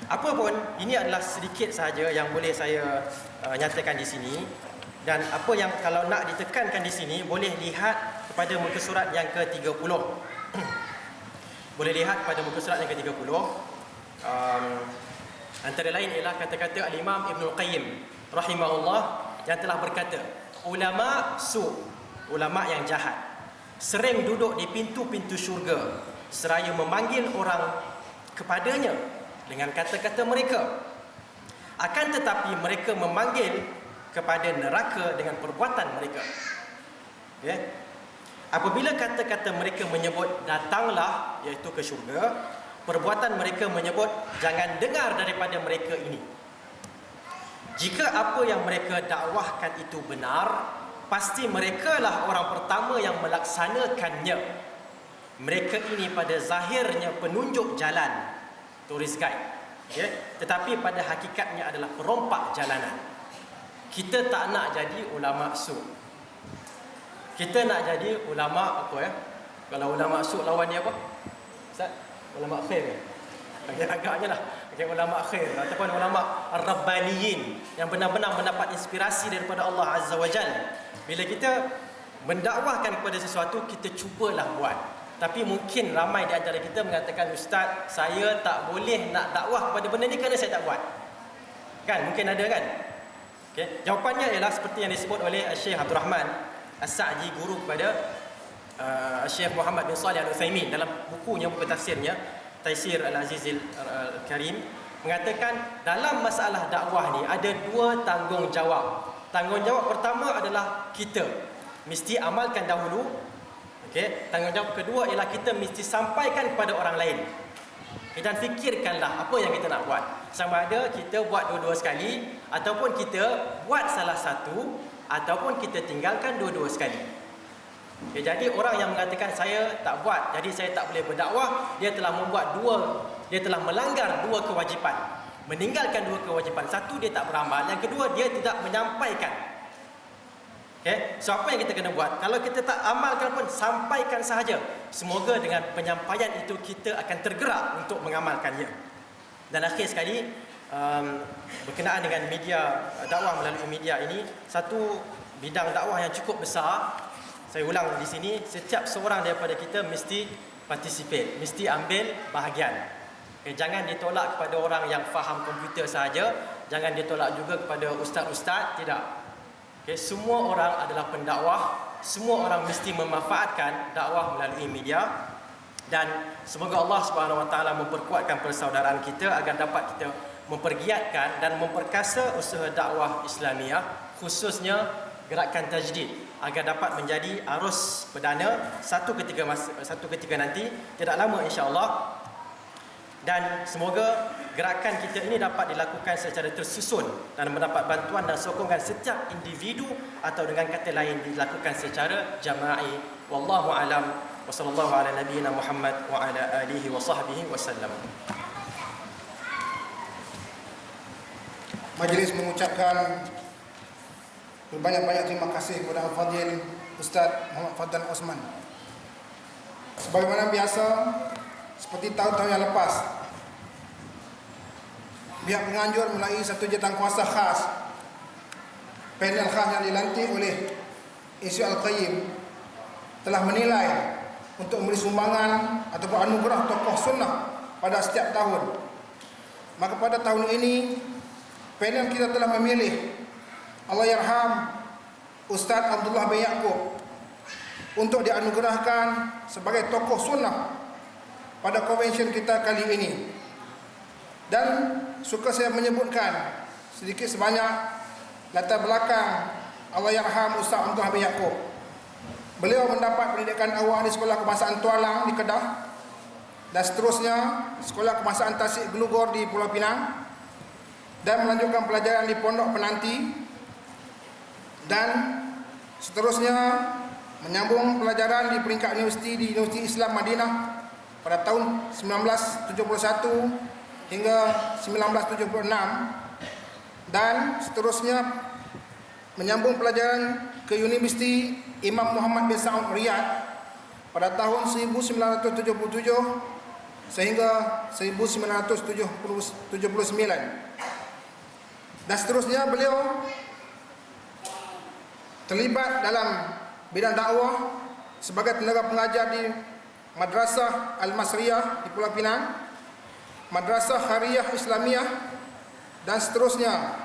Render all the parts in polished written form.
Apa pun, ini adalah sedikit sahaja yang boleh saya nyatakan di sini. Dan apa yang kalau nak ditekankan di sini, boleh lihat kepada muka surat yang ke-30. Boleh lihat pada muka surat yang ke-30. Antara lain ialah kata-kata Al-Imam Ibn Qayyim rahimahullah yang telah berkata, ulama ulama yang jahat sering duduk di pintu-pintu syurga seraya memanggil orang kepadanya dengan kata-kata mereka. Akan tetapi mereka memanggil kepada neraka dengan perbuatan mereka. Apabila kata-kata mereka menyebut datanglah, iaitu ke syurga, perbuatan mereka menyebut jangan dengar daripada mereka ini. Jika apa yang mereka dakwahkan itu benar, pasti merekalah orang pertama yang melaksanakannya. Mereka ini pada zahirnya penunjuk jalan, tourist guide, tetapi pada hakikatnya adalah perompak jalanan. Kita tak nak jadi ulama su. Kita nak jadi ulama apa ya? Kalau ulama su lawan dia apa? Ustaz, ulama khair. Agak-agaknya lah. Ulama khair ataupun ulama ar-rabbaniyin yang benar-benar mendapat inspirasi daripada Allah Azza wa Jalla. Bila kita mendakwahkan kepada sesuatu, kita cubalah buat. Tapi mungkin ramai di antara kita mengatakan, Ustaz, saya tak boleh nak dakwah kepada benda ni kerana saya tak buat. Kan? Mungkin ada kan? Okay. Jawapannya ialah seperti yang disebut oleh Syekh Abdul Rahman As-Sa'di, guru kepada Syekh Muhammad bin Salih Al-Utsaimin, dalam bukunya, buku tafsirnya Taisir Al-Aziz Al-Karim, mengatakan dalam masalah dakwah ni ada dua tanggungjawab. Tanggungjawab pertama adalah kita mesti amalkan dahulu. Tanggungjawab kedua ialah kita mesti sampaikan kepada orang lain. Dan fikirkanlah apa yang kita nak buat. Sama ada kita buat dua-dua sekali, ataupun kita buat salah satu, ataupun kita tinggalkan dua-dua sekali. Jadi orang yang mengatakan saya tak buat, jadi saya tak boleh berdakwah, dia telah telah melanggar dua kewajipan. Meninggalkan dua kewajipan. Satu, dia tak beramal. Yang kedua, dia tidak menyampaikan. So apa yang kita kena buat? Kalau kita tak amalkan pun, sampaikan sahaja. Semoga dengan penyampaian itu kita akan tergerak untuk mengamalkannya. Dan akhir sekali, berkenaan dengan media, dakwah melalui media ini, satu bidang dakwah yang cukup besar. Saya ulang di sini, setiap seorang daripada kita mesti participate, mesti ambil bahagian. Jangan ditolak kepada orang yang faham komputer sahaja, jangan ditolak juga kepada ustaz-ustaz, tidak. Semua orang adalah pendakwah, semua orang mesti memanfaatkan dakwah melalui media. Dan semoga Allah Subhanahu Wa Taala memperkuatkan persaudaraan kita agar dapat kita mempergiatkan dan memperkasa usaha dakwah Islamiah, khususnya gerakan tajdid, agar dapat menjadi arus perdana satu ketika nanti, tidak lama insya-Allah. Dan semoga gerakan kita ini dapat dilakukan secara tersusun dan mendapat bantuan dan sokongan setiap individu, atau dengan kata lain dilakukan secara jama'i. Wallahu alam, wa sallallahu ala nabiyyina Muhammad wa ala alihi wa sahbihi wasallam. Majlis mengucapkan berbanyak-banyak terima kasih kepada Al-Fadhil Ustaz Muhammad Fadlan Osman. Sebagaimana biasa, seperti tahun-tahun yang lepas, pihak penganjur melalui satu jawatankuasa khas, panel khas yang dilantik oleh Syekh Al-Qayyim, telah menilai untuk memberi sumbangan ataupun anugerah tokoh sunnah pada setiap tahun. Maka pada tahun ini, panel kita telah memilih Allahyarham Ustaz Abdullah bin Yaqub untuk dianugerahkan sebagai tokoh sunnah pada konvensyen kita kali ini. Dan suka saya menyebutkan sedikit sebanyak latar belakang Allahyarham Ustaz Abdullah bin Yaqub. Beliau mendapat pendidikan awal di Sekolah Kebangsaan Tualang di Kedah, dan seterusnya Sekolah Kebangsaan Tasik Gelugor di Pulau Pinang, dan melanjutkan pelajaran di Pondok Penanti, dan seterusnya menyambung pelajaran di peringkat universiti di Universiti Islam Madinah pada tahun 1971 hingga 1976, dan seterusnya menyambung pelajaran ke Universiti Imam Muhammad bin Saud Riyadh pada tahun 1977 sehingga 1979. Dan seterusnya beliau terlibat dalam bidang dakwah sebagai tenaga pengajar di Madrasah Al-Masriyah di Pulau Pinang, Madrasah Khairiyah Islamiyah, dan seterusnya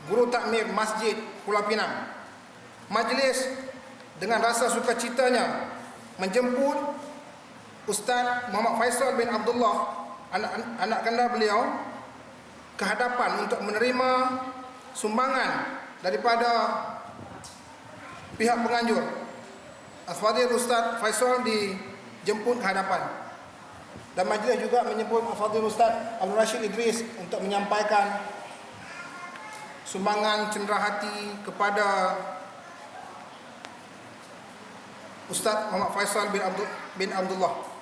guru takmir Masjid Pulau Pinang. Majlis dengan rasa sukacitanya menjemput Ustaz Muhammad Faisal bin Abdullah, anak kandar beliau, ke hadapan untuk menerima sumbangan daripada pihak penganjur. Al-Fadhil Ustaz Faisal dijemput ke hadapan. Dan majlis juga menyebut Al-Fadhil Ustaz Abdul Rashid Idris untuk menyampaikan sumbangan cenderahati kepada Ustaz Muhammad Faisal bin Abdullah.